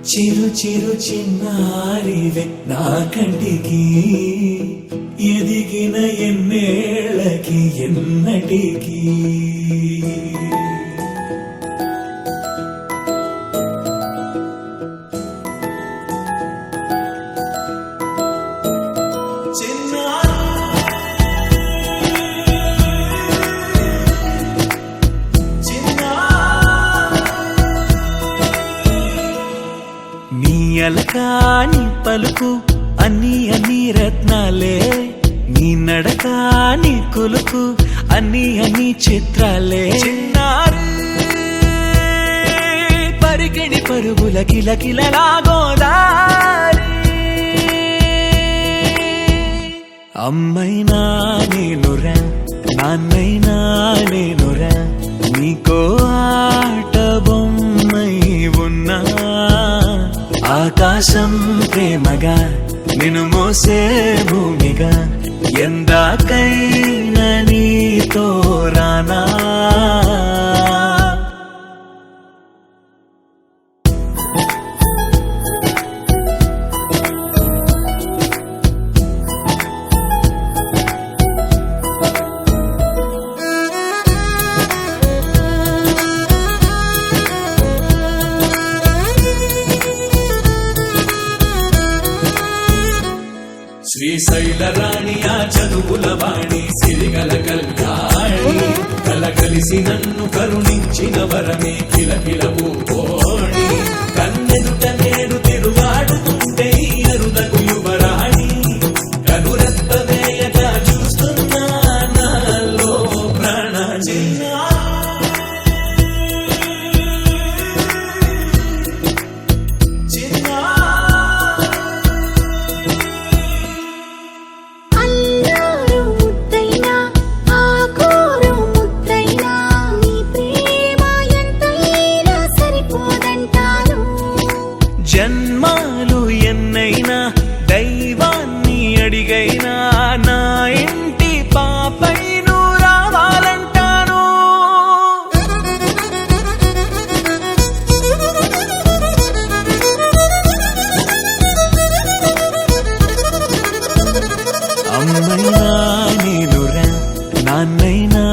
చిరు చిరు చిన్నారివే నా కంటికి ఎదిగిన ఎన్నేళ్ళకి ఎన్నటికి అలకాని పలుకు అన్ని అన్ని రత్నాలే నీ నడకాని కొలుకు అన్ని అన్ని చిత్రాలే చిన్నారు పరికిణి పరుగుల కిలకిలలాగోదారి అమ్మైనా నేనురా నాన్నైనా నేనురా నీకో ఆట బొమ్మై ఉన్నా ఆకాశం ప్రేమగా నిన్ను మోసే భూమిగా ఎందాకైనా నీతో రానా శ్రీశైల రాణి ఆ చదువుల వాణి సిరిగల కల్యాణి కలగలిసి నన్ను కరుణించిన వరమే కిలకిల పూకోణి కన్నెదుట నేడు తిరుగాడుతుంటే అరుదగు యువరాణి కనురెప్ప వేయగా చూస్తున్నా నాలో ప్రాణ జన్మాలు ఎన్నైనా దైవాన్ని అడిగైనా నా ఇంటి పాపై నువ్వు రావాలంటాను అమ్మైనా నేనురా నాన్నైనా